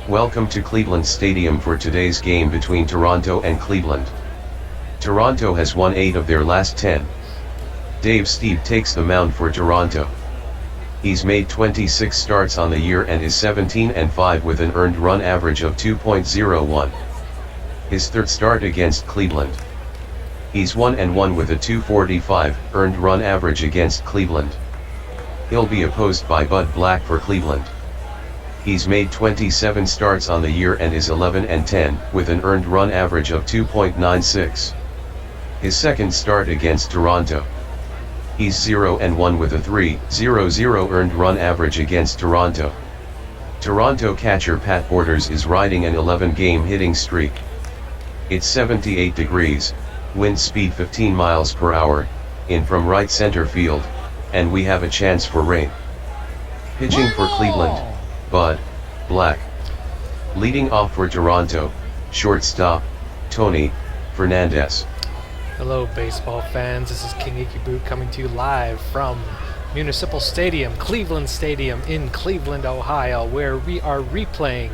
Welcome to Cleveland Stadium for today's game between Toronto and Cleveland. Toronto has won 8 of their last 10. Dave Stieb takes the mound for Toronto. He's made 26 starts on the year and is 17-5 with an earned run average of 2.01. His third start against Cleveland. He's 1-1 with a 2.45 earned run average against Cleveland. He'll be opposed by Bud Black for Cleveland. He's made 27 starts on the year and is 11-10 with an earned run average of 2.96. His second start against Toronto. He's 0-1 with a 3.00 earned run average against Toronto. Toronto catcher Pat Borders is riding an 11-game hitting streak. It's 78 degrees, wind speed 15 miles per hour, in from right center field, and we have a chance for rain. Pitching for Cleveland, Bud Black. Leading off for Toronto, shortstop, Tony Fernandez. Hello baseball fans, this is King Ikibu coming to you live from Municipal Stadium, Cleveland Stadium in Cleveland, Ohio, where we are replaying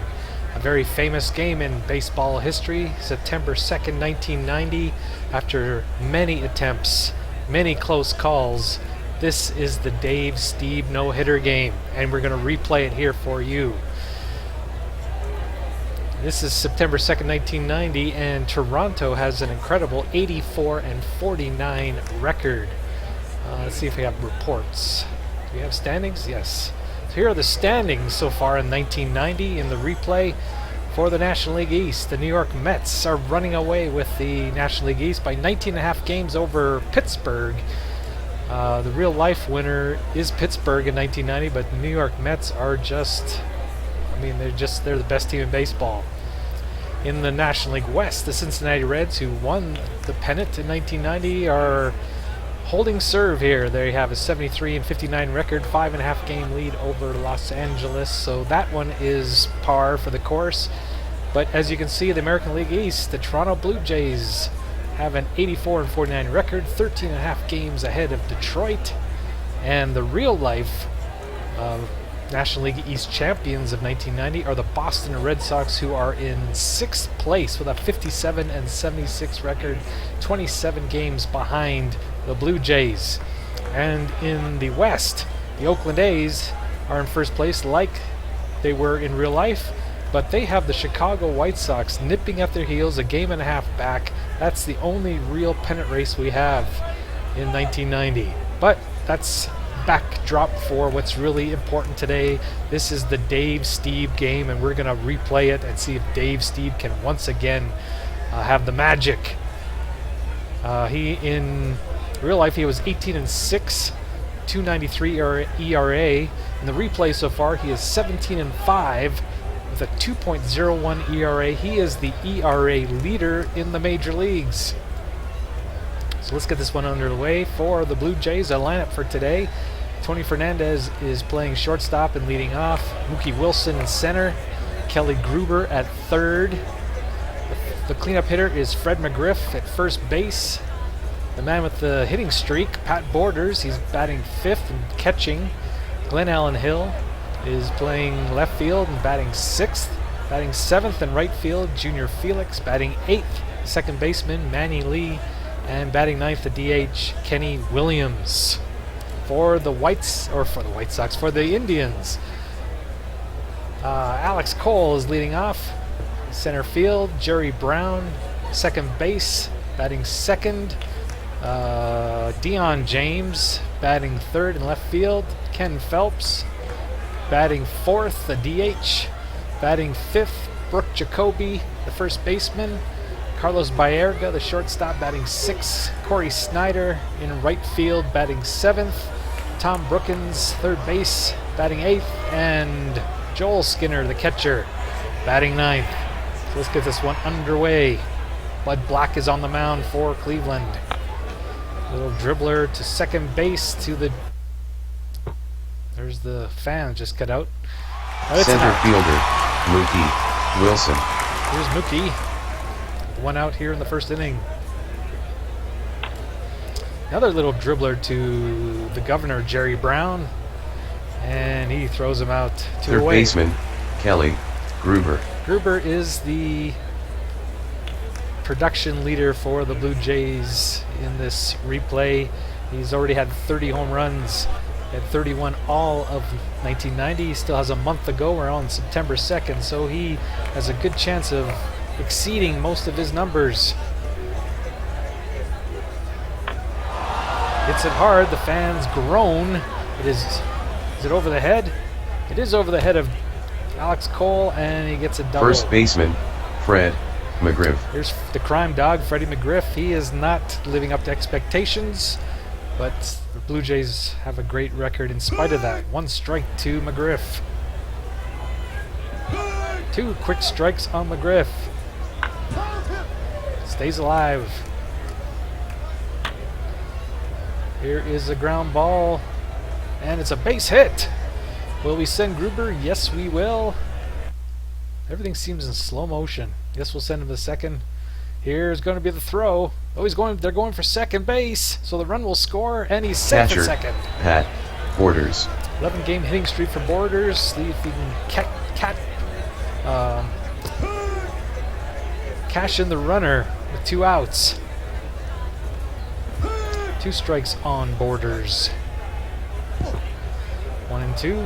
a very famous game in baseball history, September 2nd, 1990. After many attempts, many close calls, this is the Dave Stieb no-hitter game, and we're going to replay it here for you. This is September 2nd, 1990, and Toronto has an incredible 84-49 record. Let's see if we have reports. Do we have standings? Yes. So here are the standings so far in 1990 in the replay for the National League East. The New York Mets are running away with the National League East by 19.5 games over Pittsburgh. The real-life winner is Pittsburgh in 1990, but the New York Mets are just... they're the best team in baseball. In the National League West, the Cincinnati Reds, who won the pennant in 1990, are holding serve here. They have a 73-59 record, 5.5 game lead over Los Angeles, so that one is par for the course. But as you can see, the American League East, the Toronto Blue Jays have an 84-49 record, 13.5 games ahead of Detroit, and the real-life National League East champions of 1990 are the Boston Red Sox, who are in 6th place with a 57-76 record, 27 games behind the Blue Jays. And in the West, the Oakland A's are in first place like they were in real life, but they have the Chicago White Sox nipping at their heels, a game and a half back. That's the only real pennant race we have in 1990. But that's backdrop for what's really important today. This is the Dave Stieb game, and we're going to replay it and see if Dave Stieb can once again have the magic. He, in real life, he was 18-6, 2.93 ERA. In the replay so far, he is 17-5 with a 2.01 ERA. He is the ERA leader in the major leagues. So let's get this one underway for the Blue Jays. A lineup for today: Tony Fernandez is playing shortstop and leading off. Mookie Wilson in center. Kelly Gruber at third. The cleanup hitter is Fred McGriff at first base. The man with the hitting streak, Pat Borders, he's batting 5th and catching. Glenn Allen Hill is playing left field and batting 6th. Batting 7th in right field, Junior Felix. Batting 8th, second baseman Manny Lee. And batting 9th, the DH, Kenny Williams. For the White Sox, for the Indians, Alex Cole is leading off. Center field, Jerry Brown. Second base, batting 2nd. Dion James batting 3rd in left field. Ken Phelps batting 4th, the DH. Batting 5th, Brooke Jacoby, the first baseman. Carlos Baerga, the shortstop, batting 6th. Corey Snyder in right field, batting 7th. Tom Brookins, third base, batting 8th. And Joel Skinner, the catcher, batting 9th. So let's get this one underway. Bud Black is on the mound for Cleveland. Little dribbler to second base to the... There's the fan just cut out. Center fielder, Mookie Wilson. Here's Mookie. One out here in the first inning. Another little dribbler to the governor, Jerry Brown. And he throws him out to Third away. baseman, Kelly Gruber. Gruber is the production leader for the Blue Jays in this replay. He's already had 30 home runs, had 31 all of 1990. He still has a month to go. We're on September 2nd, so he has a good chance of exceeding most of his numbers. Hits it hard. The fans groan. Is it over the head? It is over the head of Alex Cole, and he gets a double. First baseman, Fred McGriff. Here's the crime dog, Freddie McGriff. He is not living up to expectations, but the Blue Jays have a great record in spite of that. 1 strike to McGriff. 2 quick strikes on McGriff. Stays alive. Here is a ground ball, and it's a base hit. Will we send Gruber? Yes, we will. Everything seems in slow motion. Yes, we'll send him to second. Here's going to be the throw. Oh, they're going for second base, so the run will score, and he's safe at second. Pat Borders. 11-game hitting streak for Borders. See if he can cash in the runner with 2 outs. 2 strikes on Borders. 1 and 2.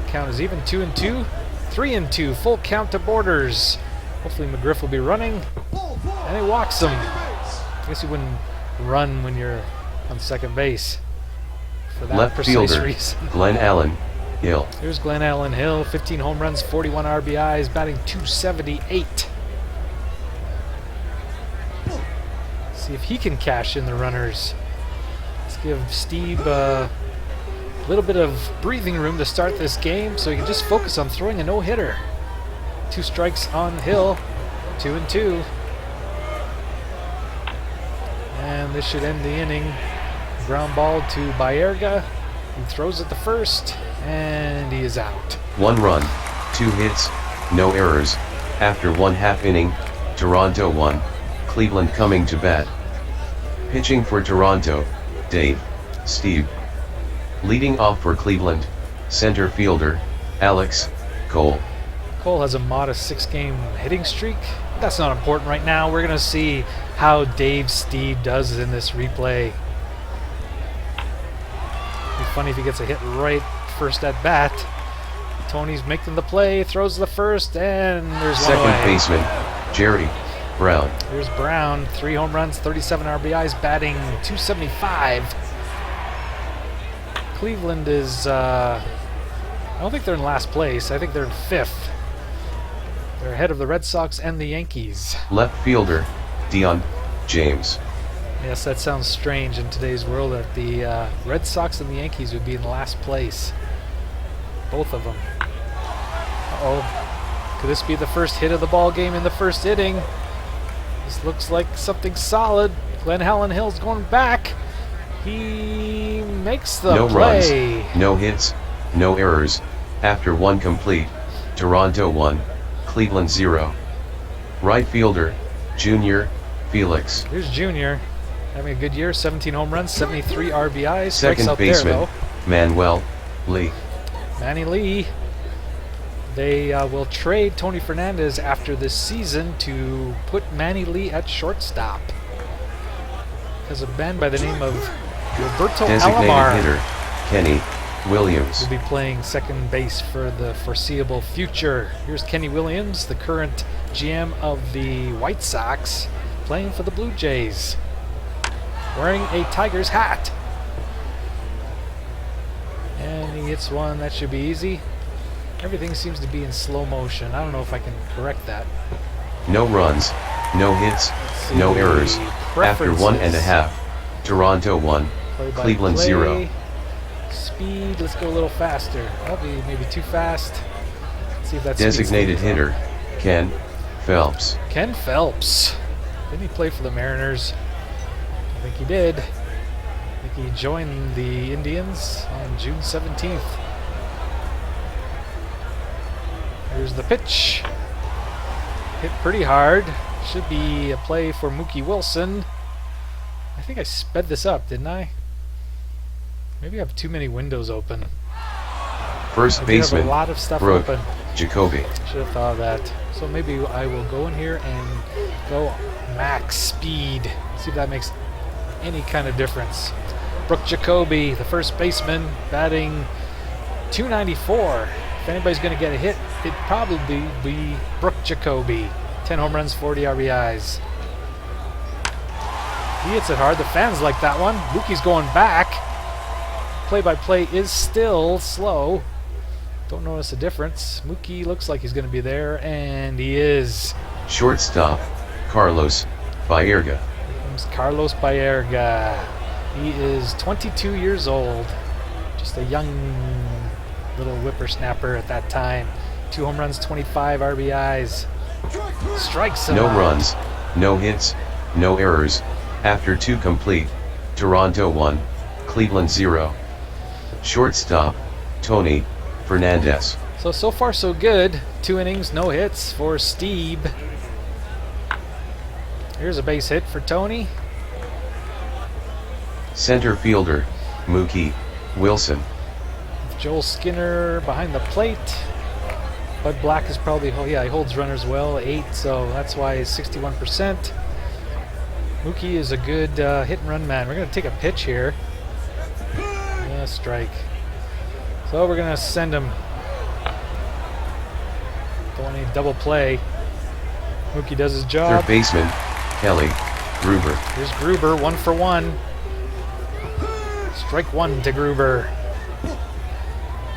Count is even. 2 and 2. 3 and 2. Full count to Borders. Hopefully McGriff will be running, and he walks him. I guess you wouldn't run when you're on second base for that Left precise fielder, reason. Glenn Allen Hill. Here's Glenn Allen Hill. 15 home runs, 41 RBIs, batting .278. See if he can cash in the runners. Let's give Stieb a little bit of breathing room to start this game so he can just focus on throwing a no-hitter. 2 strikes on Hill. 2 and 2. And this should end the inning. Ground ball to Baerga. He throws it the first, and he is out. 1 run, 2 hits, no errors. After 1/2 inning, Toronto 1. Cleveland coming to bat. Pitching for Toronto, Dave Stieb. Leading off for Cleveland, center fielder, Alex Cole. Cole has a modest 6-game hitting streak. That's not important right now. We're going to see how Dave Stieb does in this replay. It'd be funny if he gets a hit right first at bat. Tony's making the play, throws the first, and there's one away. Second baseman, Jerry Brown. Here's Brown, 3 home runs, 37 RBIs, batting .275. Cleveland is, I don't think they're in last place. I think they're in 5th. They're ahead of the Red Sox and the Yankees. Left fielder, Dion James. Yes, that sounds strange in today's world that the Red Sox and the Yankees would be in last place. Both of them. Uh-oh. Could this be the first hit of the ball game in the first inning? This looks like something solid. Glenn Allen Hill's going back. He makes the No play. runs, no hits, no errors. After 1 complete, Toronto 1, Cleveland 0. Right fielder, Junior Felix. Here's Junior having a good year. 17 home runs, 73 RBIs. Strikes Second out baseman, there, Manuel Lee. Manny Lee. They will trade Tony Fernandez after this season to put Manny Lee at shortstop. There's a man by the name of Roberto Designated Alomar hitter, Kenny Williams. will be playing second base for the foreseeable future. Here's Kenny Williams, the current GM of the White Sox, playing for the Blue Jays, wearing a Tigers hat. And he hits one. That should be easy. Everything seems to be in slow motion. I don't know if I can correct that. No runs, no hits, no errors. After 1.5, Toronto 1, Cleveland 0. Speed, let's go a little faster. That'll be maybe too fast. Let's see if that's Designated hitter, Ken Phelps. Ken Phelps. Didn't he play for the Mariners? I think he did. I think he joined the Indians on June 17th. Here's the pitch. Hit pretty hard. Should be a play for Mookie Wilson. I think I sped this up, didn't I? Maybe I have too many windows open. First I did have baseman, a lot of stuff Brooke open. Jacoby. Should have thought of that. So maybe I will go in here and go max speed. See if that makes any kind of difference. Brooke Jacoby, the first baseman, batting .294. If anybody's going to get a hit, it'd probably be Brooke Jacoby. 10 home runs, 40 RBIs. He hits it hard. The fans like that one. Mookie's going back. Play-by-play is still slow. Don't notice a difference. Mookie looks like he's going to be there, and he is. Shortstop, Carlos Baerga. Here comes Carlos Baerga. He is 22 years old. Just a young little whippersnapper at that time. 2 home runs, 25 RBIs. Strikes him No out. runs, no hits, no errors. After 2 complete, Toronto 1, Cleveland 0. Shortstop, Tony Fernandez. So far so good. 2 innings, no hits for Stieb. Here's a base hit for Tony. Center fielder, Mookie Wilson. Joel Skinner behind the plate. Bud Black is probably, oh yeah, he holds runners well, 8, so that's why he's 61%. Mookie is a good hit and run man. We're going to take a pitch here. Strike. So we're going to send him. Don't want any double play. Mookie does his job. Third baseman, Kelly Gruber. Here's Gruber, 1 for 1. Strike 1 to Gruber.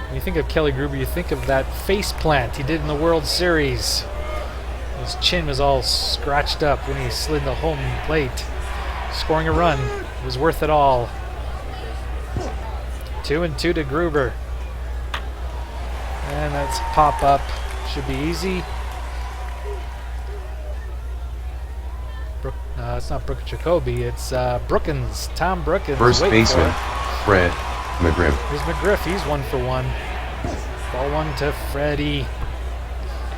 When you think of Kelly Gruber, you think of that face plant he did in the World Series. His chin was all scratched up when he slid the home plate. Scoring a run. It was worth it all. 2-2 to Gruber. And that's pop up. Should be easy. It's not Brooke Jacoby, it's Brookins. Tom Brookins. First Wait baseman, for it. Fred McGriff. Here's McGriff. He's 1 for 1. Ball 1 to Freddie.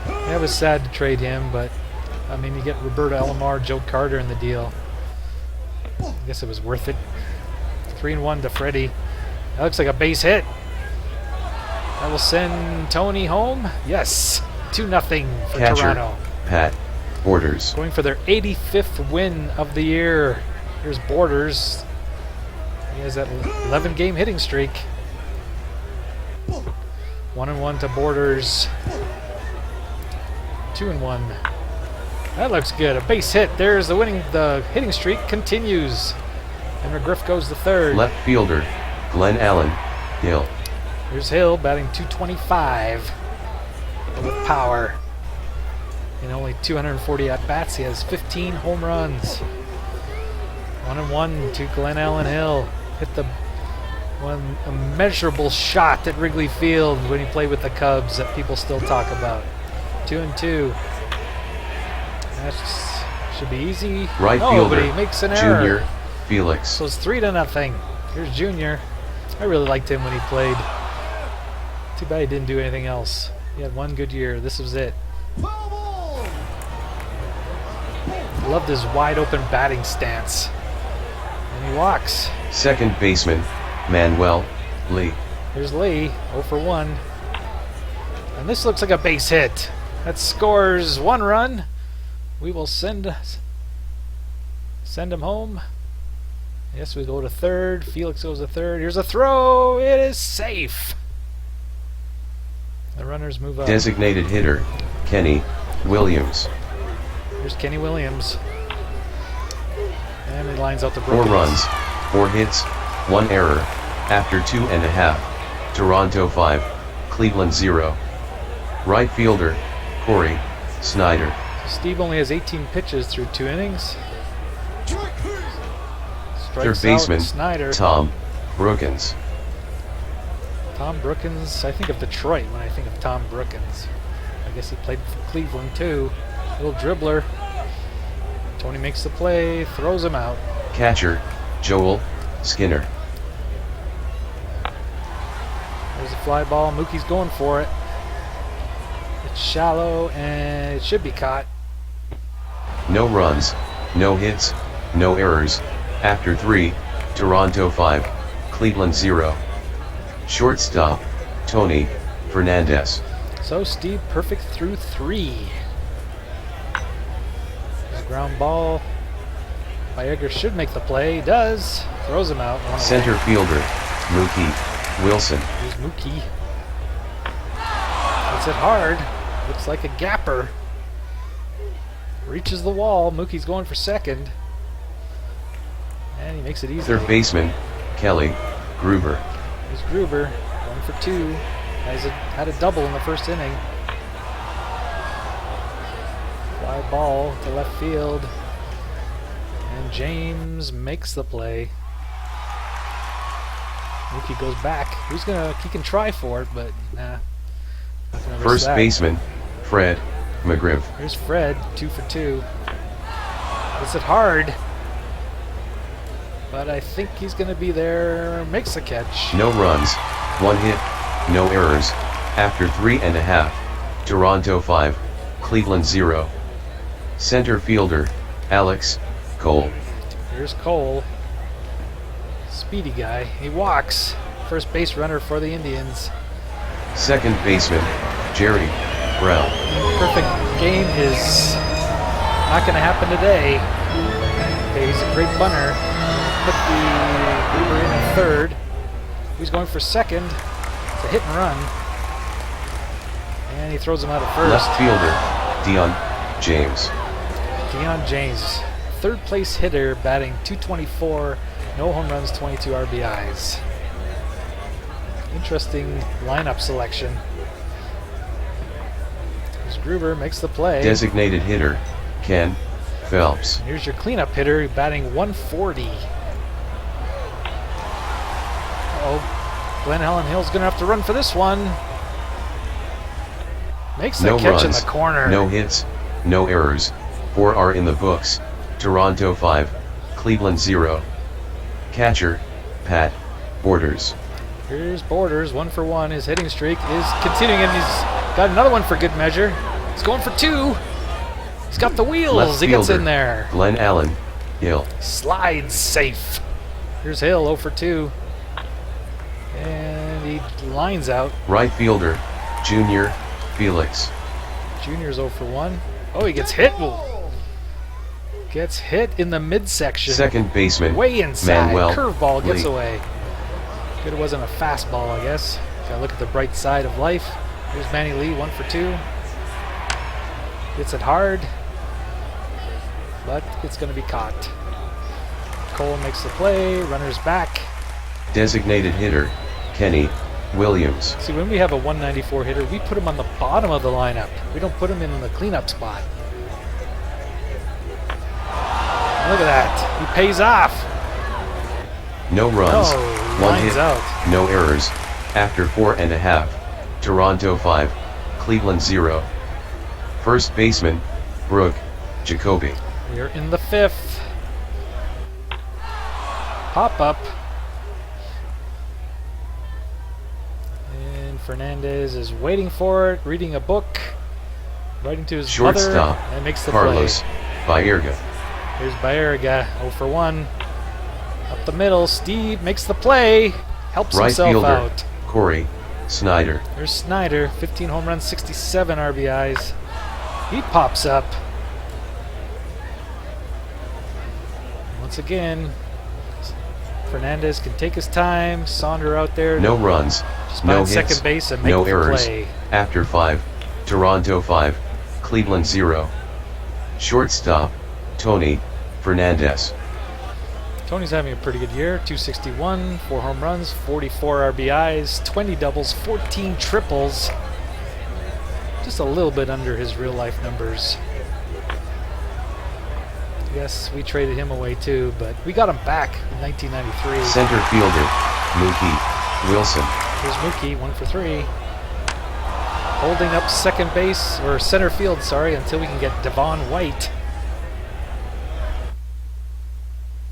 Yeah, it was sad to trade him, but I mean, you get Roberto Alomar, Joe Carter in the deal. I guess it was worth it. 3-1 to Freddie. That looks like a base hit. That will send Tony home. Yes, 2-0 for Catcher, Toronto. Pat Borders. Going for their 85th win of the year. Here's Borders. He has that 11-game hitting streak. 1-1 to Borders. 2-1. That looks good. A base hit. There's the winning. The hitting streak continues. And McGriff goes to third. Left fielder, Glenn Allen Hill. Here's Hill batting .225. But with power. In only 240 at-bats, he has 15 home runs. 1-1 to Glenn Allen Hill. Hit the one immeasurable shot at Wrigley Field when he played with the Cubs that people still talk about. 2-2. That should be easy. Right no, fielder, but he makes an error. Junior Felix. So it's 3-0. Here's Junior. I really liked him when he played. Too bad he didn't do anything else. He had 1 good year. This was it. Loved his wide open batting stance. And he walks. Second baseman, Manuel Lee. Here's Lee, 0 for 1. And this looks like a base hit. That scores 1 run. We will send him home. Yes, we go to third. Felix goes to third. Here's a throw. It is safe. The runners move up. Designated hitter, Kenny Williams. Here's Kenny Williams. And he lines out the 4 Brookins. runs, 4 hits, 1 error. After 2.5, Toronto 5, Cleveland 0. Right fielder, Corey Snyder. Steve only has 18 pitches through 2 innings. Third Strikes baseman, out Snyder. Tom Brookins. Tom Brookins. I think of Detroit when I think of Tom Brookins. I guess he played for Cleveland too. Little dribbler. Tony makes the play, throws him out. Catcher, Joel Skinner. There's a fly ball. Mookie's going for it. It's shallow and it should be caught. No runs, no hits, no errors. After 3, Toronto 5, Cleveland 0. Shortstop, Tony Fernandez. So Stieb perfect through 3. There's a ground ball. Viagra should make the play. He does. Throws him out. Center fielder, Mookie Wilson. Here's Mookie. Hits it hard. Looks like a gapper. Reaches the wall. Mookie's going for second. And he makes it easy. Third baseman, Kelly Gruber. Here's Gruber. Going for 2. Had a double in the first inning. Fly ball to left field. And James makes the play. Mookie goes back. He can try for it, but nah. Not gonna risk First that. baseman, Fred McGriff. Here's Fred, 2 for 2. Hits it hard. But I think he's going to be there. Makes the catch. No runs, 1 hit, no errors. After 3.5. Toronto 5, Cleveland 0. Center fielder, Alex Cole. Here's Cole. Speedy guy. He walks. First base runner for the Indians. Second baseman, Jerry Brown. Perfect game is not going to happen today. Okay, he's a great bunter. Put the Gruber in at third. He's going for second. It's a hit and run. And he throws him out at first. Left fielder, Dion James. Dion James, third place hitter, batting .224, no home runs, 22 RBIs. Interesting lineup selection. Here's Gruber, makes the play. Designated hitter, Ken Phelps. Here's your cleanup hitter, batting .140. Uh-oh, Glenn Allen Hill's going to have to run for this one. Makes that No catch runs, in the corner. no hits, no errors. 4 are in the books. Toronto 5, Cleveland 0. Catcher, Pat Borders. Here's Borders, 1 for 1. His hitting streak is continuing, and he's got another one for good measure. He's going for 2. He's got the wheels. Left He gets fielder, in there. Glenn Allen Hill. Slides safe. Here's Hill, 0 for 2. And he lines out. Right fielder, Junior Felix. Junior's 0 for 1. Oh, he gets hit. Gets hit in the midsection. Second baseman, Way inside. Manuel Curveball gets Lee. away. Good it wasn't a fastball, I guess. Gotta look at the bright side of life. Here's Manny Lee, 1 for 2. Hits it hard. But it's going to be caught. Cole makes the play. Runner's back. Designated hitter, Kenny Williams. See, when we have a 194 hitter, we put him on the bottom of the lineup. We don't put him in the cleanup spot. Look at that. He pays off. No runs, No, 1 lines hit, out. no errors. After 4.5. Toronto 5, Cleveland 0. First baseman, Brooke Jacoby. We are in the 5th. Pop up. And Fernandez is waiting for it, reading a book, writing to his Shortstop, mother, and makes the Carlos play. Baerga. Here's Baerga, 0 for 1. Up the middle, Steve makes the play, helps Right himself fielder, out. Corey Snyder. There's Snyder, 15 home runs, 67 RBIs. He pops up. Once again, Fernandez can take his time, saunter out there. No runs, Just no find hits, second base and make no the errors. play. After 5. Toronto 5, Cleveland 0. Shortstop, Tony Fernandez. Tony's having a pretty good year. 261, 4 home runs, 44 RBIs, 20 doubles, 14 triples. Just a little bit under his real life numbers. Yes, we traded him away too, but we got him back in 1993. Center fielder, Mookie Wilson. Here's Mookie, 1 for 3. Holding up second base, or center field, sorry, until we can get Devon White.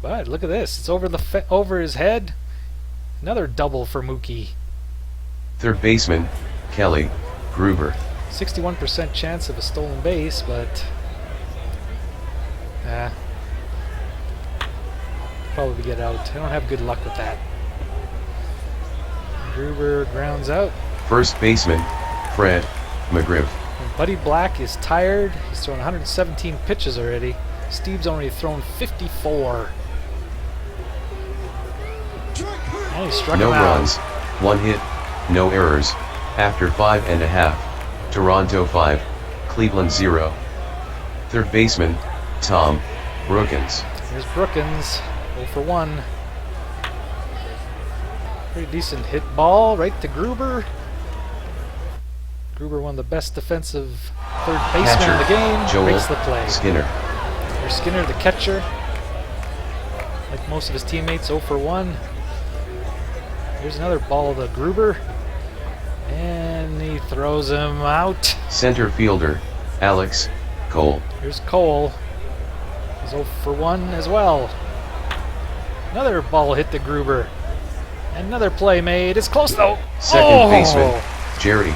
But look at this, it's over his head. Another double for Mookie. Third baseman, Kelly Gruber. 61% chance of a stolen base, but probably get out. I don't have good luck with that. Gruber grounds out. First baseman, Fred McGriff. And Buddy Black is tired. He's thrown 117 pitches already. Steve's only thrown 54. And he struck No him out. runs, 1 hit, no errors, after 5.5. Toronto 5, Cleveland 0. Third baseman, Tom Brookins. Here's Brookins, 0 for 1. Pretty decent hit ball right to Gruber. Gruber, one of the best defensive third basemen in the game, Joel makes the play. Skinner. Here's Skinner, the catcher. Like most of his teammates, 0 for 1. Here's another ball to Gruber. And he throws him out. Center fielder, Alex Cole. Here's Cole. He's 0 for 1 as well. Another ball hit to Gruber. Another play made. It's close though. Second baseman, Jerry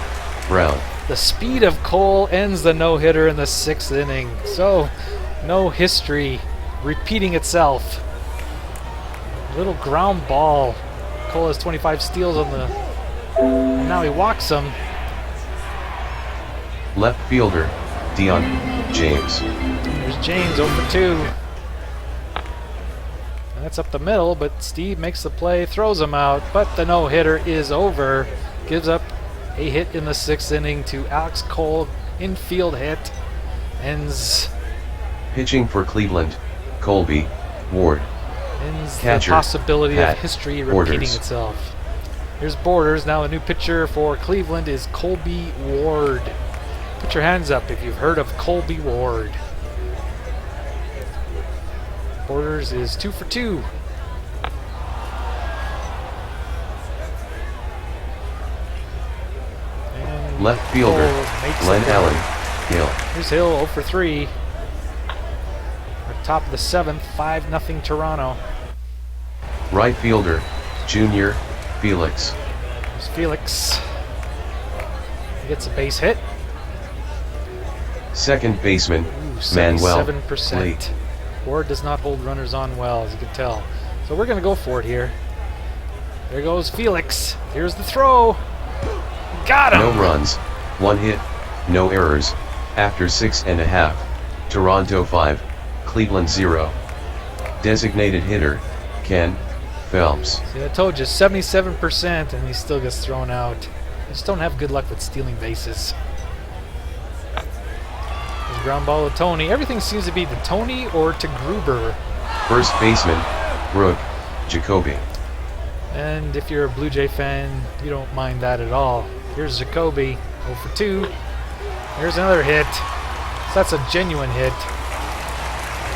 Brown. The speed of Cole ends the no-hitter in the 6th inning. So, no history repeating itself. Little ground ball. Cole has 25 steals on the... And now he walks him. Left fielder, Dion James. There's James, 0 for 2. And that's up the middle, but Steve makes the play, throws him out, but the no-hitter is over. Gives up a hit in the 6th inning to Alex Cole. Infield hit. Ends Pitching for Cleveland, Colby Ward. Catcher, the possibility Pat of history repeating Borders. itself. Here's Borders. Now a new pitcher for Cleveland is Colby Ward. Put your hands up if you've heard of Colby Ward. Borders is 2 for 2. And Left fielder, Cole makes Glenn the play. Allen Hill. Here's Hill, 0 for 3. At top of the 7th, 5-0 Toronto. Right fielder, Junior Felix. There's Felix. He gets a base hit. Second baseman, Ooh, Manuel 77%. Lee. Ward does not hold runners on well, as you can tell. So we're going to go for it here. There goes Felix. Here's the throw. Got him! No runs, 1 hit, no errors, after 6.5. Toronto 5, Cleveland 0. Designated hitter, Ken Phelps. See, I told you, 77%, and he still gets thrown out. I just don't have good luck with stealing bases. There's ground ball to Tony. Everything seems to be to Tony or to Gruber. First baseman, Brooke Jacoby. And if you're a Blue Jay fan, you don't mind that at all. Here's Jacoby, 0 for 2. Here's another hit. So that's a genuine hit.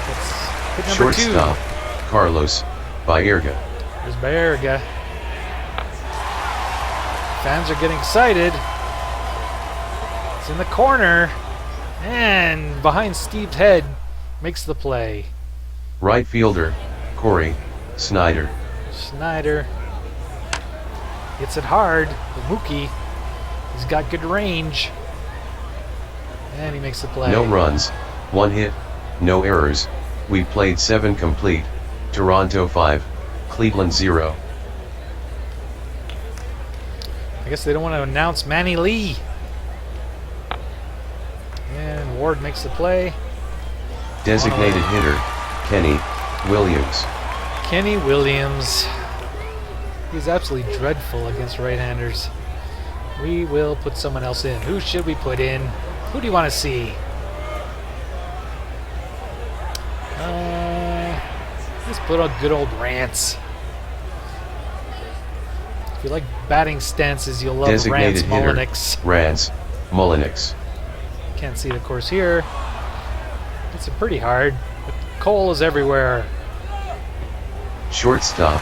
That's hit number 2. Shortstop, Carlos Baerga. There's Baerga. Fans are getting excited. It's in the corner. And behind Steve's head, makes the play. Right fielder, Corey Snyder. Snyder hits it hard. Mookie, he's got good range. And he makes the play. No runs, 1 hit, no errors. We played 7 complete. Toronto 5, Cleveland 0. I guess they don't want to announce Manny Lee. And Ward makes the play. Designated hitter, Kenny Williams. Kenny Williams. He's absolutely dreadful against right-handers. We will put someone else in. Who should we put in? Who do you want to see? Let's put on good old Rance. If you like batting stances, you'll love Designated Rance hitter, Mullinax. Rance Mullinax. Can't see it, of course, here. It's pretty hard, but Cole is everywhere. Shortstop,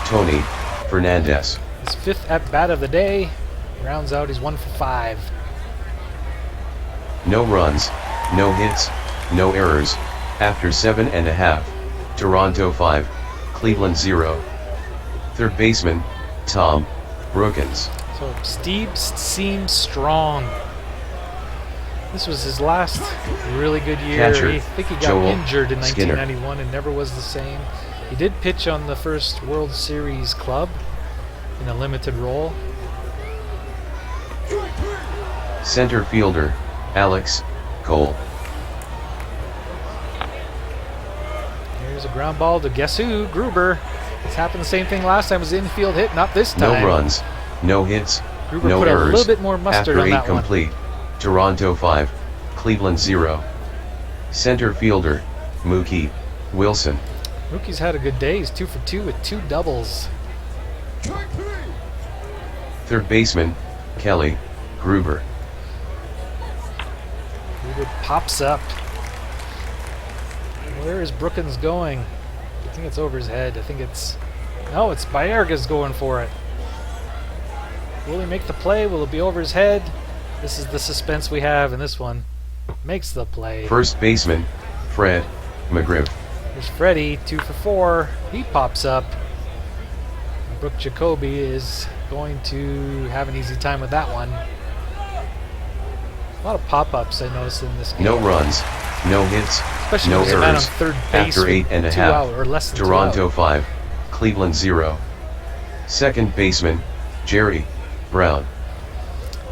Tony Fernandez. His 5th at-bat of the day. Rounds out, he's 1 for 5. No runs, no hits, no errors, after 7.5. Toronto 5, Cleveland 0. Third baseman, Tom Brookins. So Stieb seems strong. This was his last really good year. Catcher, I think he got Joel injured in Skinner. 1991 and never was the same. He did pitch on the first World Series club in a limited role. Center fielder, Alex Cole. Here's a ground ball to guess who? Gruber. It's happened the same thing last time. It was an infield hit, not this time. No runs, no hits, Gruber no put a errors. little bit more mustard After on 8 that one. complete, Toronto 5, Cleveland 0. Center fielder, Mookie Wilson. Mookie's had a good day. He's 2 for 2 with 2 doubles. Third baseman, Kelly Gruber. Gruber pops up. Where is Brookins going? I think it's over his head. I think it's... No, it's Baerga's going for it. Will he make the play? Will it be over his head? This is the suspense we have in this one. Makes the play. First baseman, Fred McGriff. There's Freddie, 2 for 4. He pops up. Brooke Jacoby is going to have an easy time with that one. A lot of pop-ups I noticed in this game. No runs, no hits, Especially no when there's a man on errors. third base After 8 with and a 2 half, out or less than 2 Toronto out. 5, Cleveland 0. Second baseman, Jerry Brown.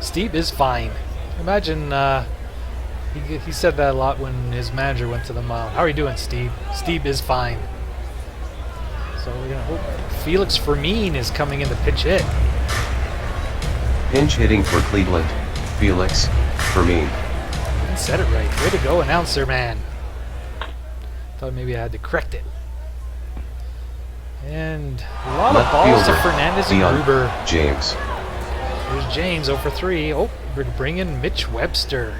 Stieb is fine. Imagine he said that a lot when his manager went to the mound. How are you doing, Stieb? Stieb is fine. So we're gonna hope Felix Fermin is coming in to pitch hit. Pinch hitting for Cleveland, Felix Fermin. He said it right. Way to go, announcer man. Thought maybe I had to correct it. And a lot Left of balls to fielder, Fernandez and Leon Gruber. James. There's James 0 for 3. Oh, we're gonna bring in Mitch Webster.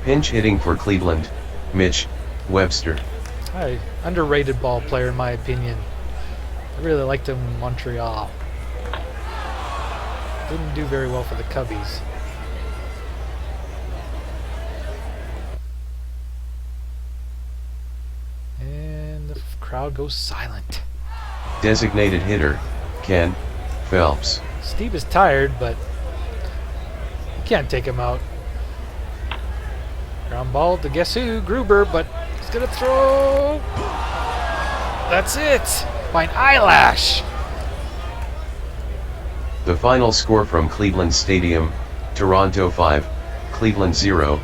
Pinch hitting for Cleveland, Mitch Webster. Underrated ball player in my opinion. I really liked him in Montreal. Didn't do very well for the Cubbies. And the crowd goes silent. Designated hitter, Ken Phelps. Steve is tired, but you can't take him out. Ground ball to guess who? Gruber, but he's gonna throw. That's it! By an eyelash! The final score from Cleveland Stadium, Toronto 5, Cleveland 0.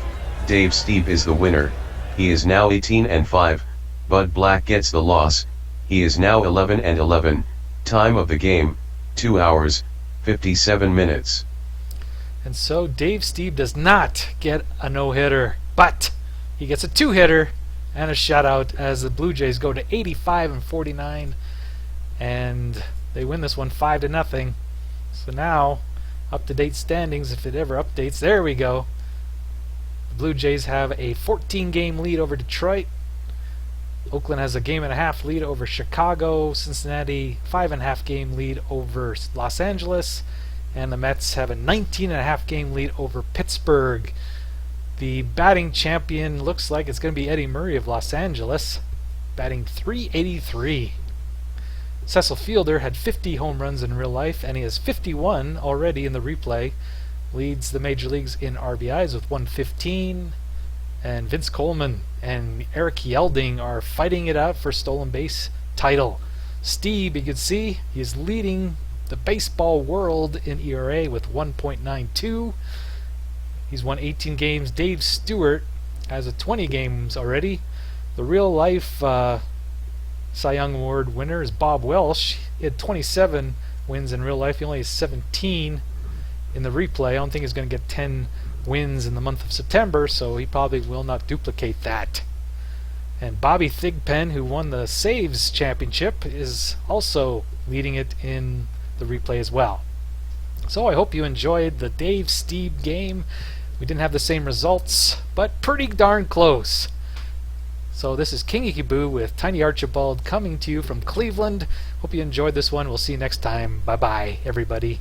Dave Stieb is the winner. He is now 18-5. Bud Black gets the loss. He is now 11-11. Time of the game, 2 hours, 57 minutes. And so Dave Stieb does not get a no-hitter, but he gets a 2-hitter and a shutout as the Blue Jays go to 85-49, and they win this one 5-0. So now, up-to-date standings, if it ever updates, there we go. The Blue Jays have a 14-game lead over Detroit. Oakland has a 1.5 game lead over Chicago. Cincinnati 5.5 game lead over Los Angeles, and the Mets have a 19.5 game lead over Pittsburgh. The batting champion looks like it's going to be Eddie Murray of Los Angeles, batting .383. Cecil Fielder had 50 home runs in real life, and he has 51 already in the replay. Leads the major leagues in RBIs with 115. And Vince Coleman and Eric Yelding are fighting it out for stolen base title. Stieb, you can see, he is leading the baseball world in ERA with 1.92. He's won 18 games. Dave Stewart has a 20 games already. The real life Cy Young Award winner is Bob Welsh. He had 27 wins in real life. He only has 17 in the replay. I don't think he's going to get 10 wins in the month of September, so he probably will not duplicate that. And Bobby Thigpen, who won the Saves Championship, is also leading it in the replay as well. So I hope you enjoyed the Dave Stieb game. We didn't have the same results, but pretty darn close. So this is King Ikeboo with Tiny Archibald coming to you from Cleveland. Hope you enjoyed this one. We'll see you next time. Bye-bye, everybody.